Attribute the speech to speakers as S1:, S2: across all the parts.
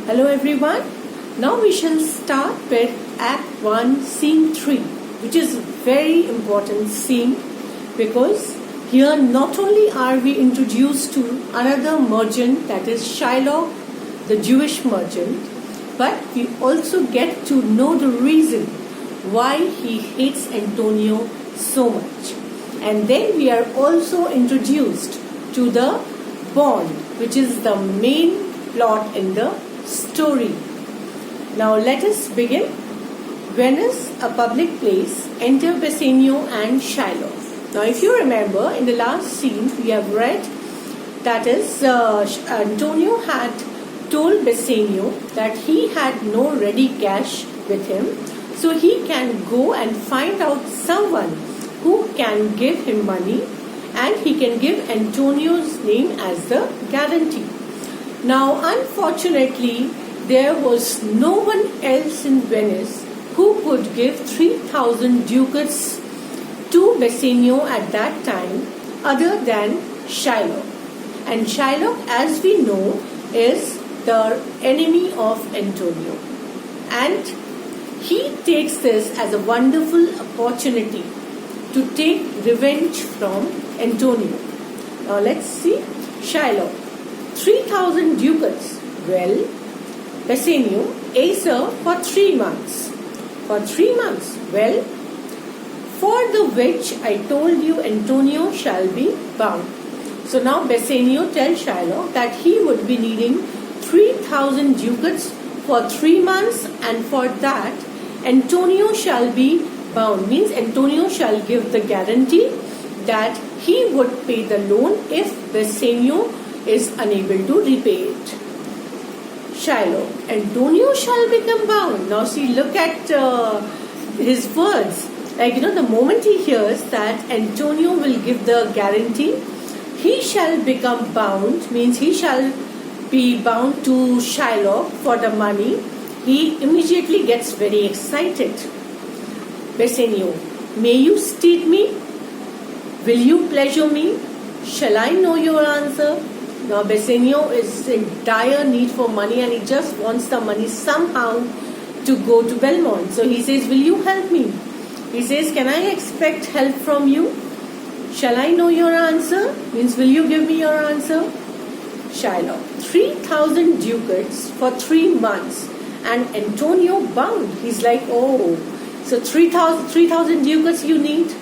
S1: Hello everyone. Now we shall start with Act 1, Scene 3, which is a very important scene because here not only are we introduced to another merchant, that is Shylock, the Jewish merchant, but we also get to know the reason why he hates Antonio so much. And then we are also introduced to the bond, which is the main plot in the story. Now let us begin. Venice, a public place. Enter Bassanio and Shylock. Now if you remember, in the last scene we have read that is Antonio had told Bassanio that he had no ready cash with him, so he can go and find out someone who can give him money, and he can give Antonio's name as the guarantee. Now, unfortunately, there was no one else in Venice who could give 3,000 ducats to Bassanio at that time other than Shylock. And Shylock, as we know, is the enemy of Antonio. And he takes this as a wonderful opportunity to take revenge from Antonio. Now, let's see. Shylock. 3,000 ducats. Well, Bassanio, sir, for 3 months. For 3 months. Well, for the which I told you Antonio shall be bound. So now Bassanio tells Shylock that he would be needing 3,000 ducats for 3 months, and for that Antonio shall be bound. Means Antonio shall give the guarantee that he would pay the loan if Bassanio is unable to repay it. Shylock, Antonio shall become bound. Now see, look at his words. Like, the moment he hears that Antonio will give the guarantee, he shall become bound, means he shall be bound to Shylock for the money. He immediately gets very excited. Bassanio, may you steed me? Will you pleasure me? Shall I know your answer? Now Bassanio is in dire need for money, and he just wants the money somehow to go to Belmont. So he says, will you help me? He says, can I expect help from you? Shall I know your answer? Means, will you give me your answer? Shylock, 3,000 ducats for 3 months, and Antonio bound. He's like, oh, so 3,000 ducats you need?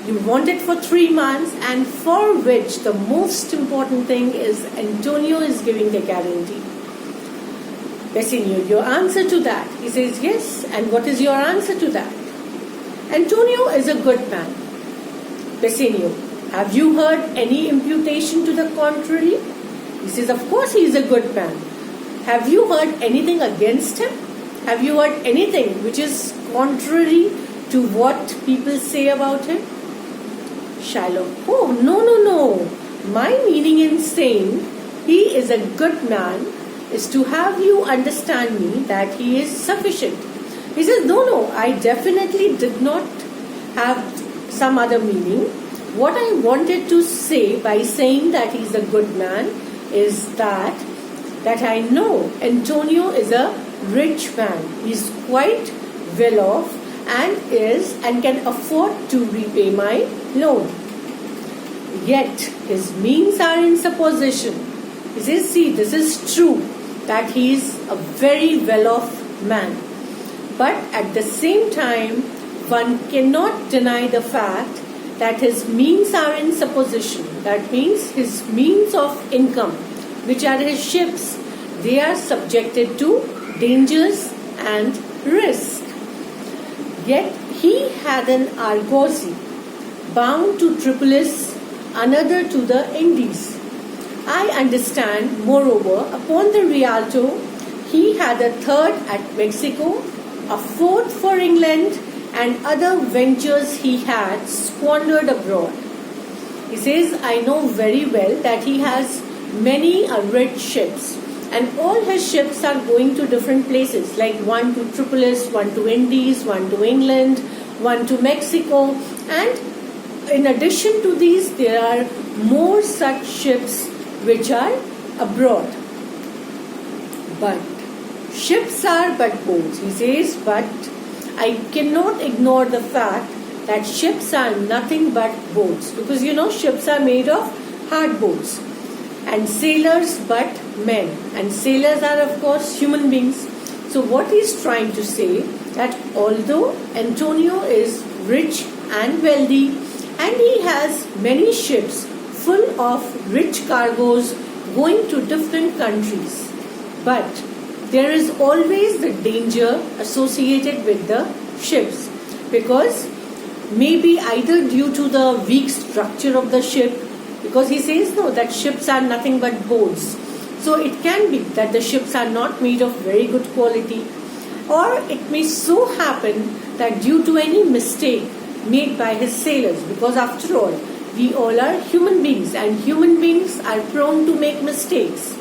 S1: You want it for 3 months, and for which the most important thing is Antonio is giving the guarantee. Bassanio, your answer to that? He says, yes. And what is your answer to that? Antonio is a good man. Bassanio, have you heard any imputation to the contrary? He says, of course he is a good man. Have you heard anything against him? Have you heard anything which is contrary to what people say about him? Shylock, oh, no. My meaning in saying he is a good man is to have you understand me that he is sufficient. He says, no, I definitely did not have some other meaning. What I wanted to say by saying that he is a good man is that I know Antonio is a rich man. He is quite well off and can afford to repay my loan. Yet his means are in supposition. He says, see, this is true that he is a very well off man. But at the same time, one cannot deny the fact that his means are in supposition. That means his means of income, which are his ships, they are subjected to dangers and risk. Yet he had an argosy bound to Tripolis, another to the Indies. I understand, moreover, upon the Rialto, he had a third at Mexico, a fourth for England, and other ventures he had squandered abroad. He says, I know very well that he has many rich ships, and all his ships are going to different places, like one to Tripolis, one to Indies, one to England, one to Mexico, and in addition to these, there are more such ships which are abroad. But ships are but boats. He says, but I cannot ignore the fact that ships are nothing but boats. Because ships are made of hard boats. And sailors but men. And sailors are of course human beings. So what he's trying to say, that although Antonio is rich and wealthy and he has many ships full of rich cargoes going to different countries, but there is always the danger associated with the ships, because maybe either due to the weak structure of the ship, because he says no, that ships are nothing but boats. So it can be that the ships are not made of very good quality, or it may so happen that due to any mistake made by his sailors, because after all, we all are human beings and human beings are prone to make mistakes.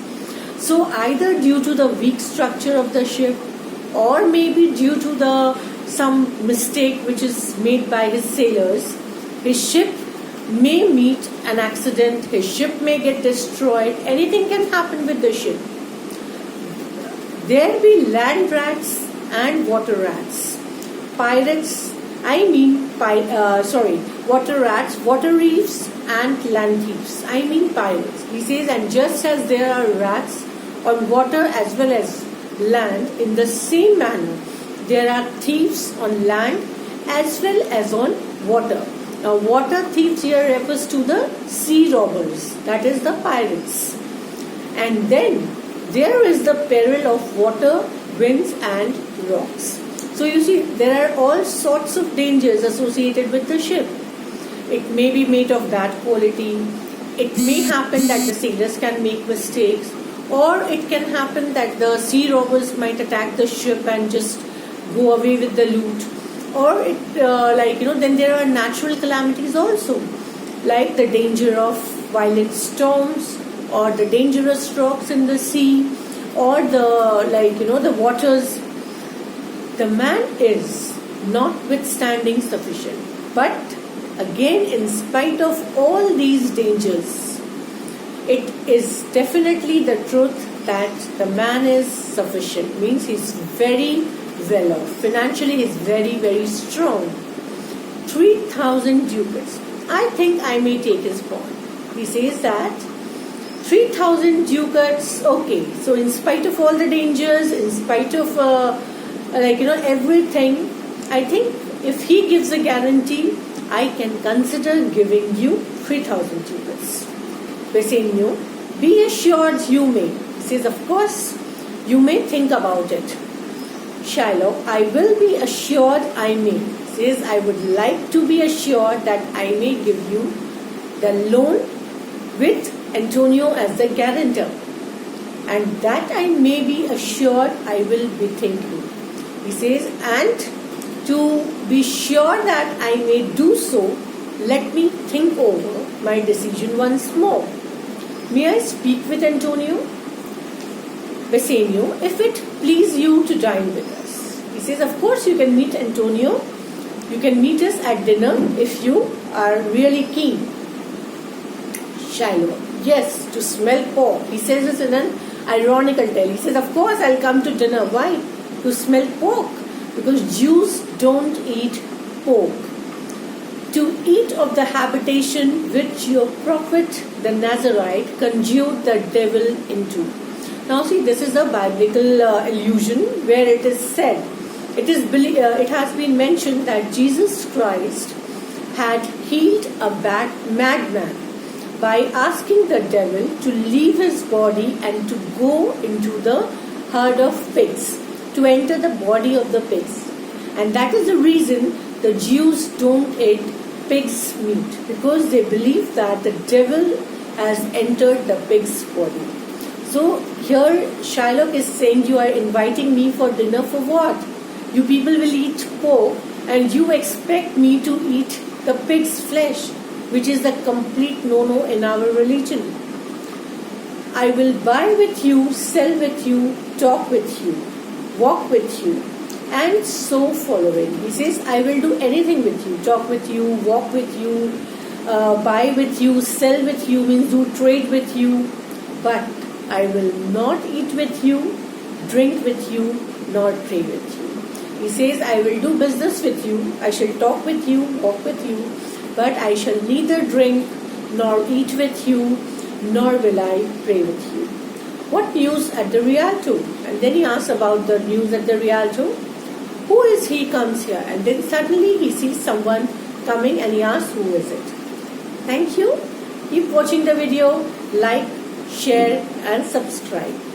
S1: So either due to the weak structure of the ship, or maybe due to some mistake which is made by his sailors, his ship may meet an accident, his ship may get destroyed, anything can happen with the ship. There be land rats and water rats. Water rats, water reefs and land thieves. Pirates. He says, and just as there are rats on water as well as land, in the same manner, there are thieves on land as well as on water. Now, water thieves here refers to the sea robbers, that is the pirates. And then there is the peril of water, winds and rocks. So you see, there are all sorts of dangers associated with the ship. It may be made of bad quality. It may happen that the sailors can make mistakes, or it can happen that the sea robbers might attack the ship and just go away with the loot. Or then there are natural calamities also, like the danger of violent storms, or the dangerous rocks in the sea, or the waters. The man is notwithstanding sufficient. But again, in spite of all these dangers, it is definitely the truth that the man is sufficient. Means he's very well off. Financially, he's very, very strong. 3,000 ducats. I think I may take his point. He says that 3,000 ducats, okay. So in spite of all the dangers, in spite of everything, I think if he gives a guarantee, I can consider giving you 3,000 ducats. Bassanio, be assured you may. He says, of course, you may think about it. Shylock, I will be assured I may. He says, I would like to be assured that I may give you the loan with Antonio as the guarantor. And that I may be assured I will be thinking. He says, and to be sure that I may do so, let me think over my decision once more. May I speak with Antonio? Bassanio, if it please you to dine with us. He says, of course you can meet Antonio. You can meet us at dinner if you are really keen. Shylock, yes, to smell pork. He says this in an ironical tale. He says, of course I'll come to dinner. Why? To smell pork. Because Jews don't eat pork. To eat of the habitation which your prophet the Nazarite conjured the devil into. Now see, this is a biblical allusion where it is said, it has been mentioned that Jesus Christ had healed a madman by asking the devil to leave his body and to go into the herd of pigs, to enter the body of the pigs. And that is the reason the Jews don't eat pig's meat, because they believe that the devil has entered the pig's body. So here Shylock is saying, you are inviting me for dinner for what? You people will eat pork and you expect me to eat the pig's flesh, which is the complete no-no in our religion. I will buy with you, sell with you, talk with you, walk with you, and so following. He says, I will do anything with you, talk with you, walk with you, buy with you, sell with you, means do trade with you, but I will not eat with you, drink with you, nor pray with you. He says, I will do business with you, I shall talk with you, walk with you, but I shall neither drink nor eat with you, nor will I pray with you. What news at the Rialto? And then he asks about the news at the Rialto. Who is he comes here? And then suddenly he sees someone coming and he asks, who is it? Thank you. Keep watching the video. Like, share and subscribe.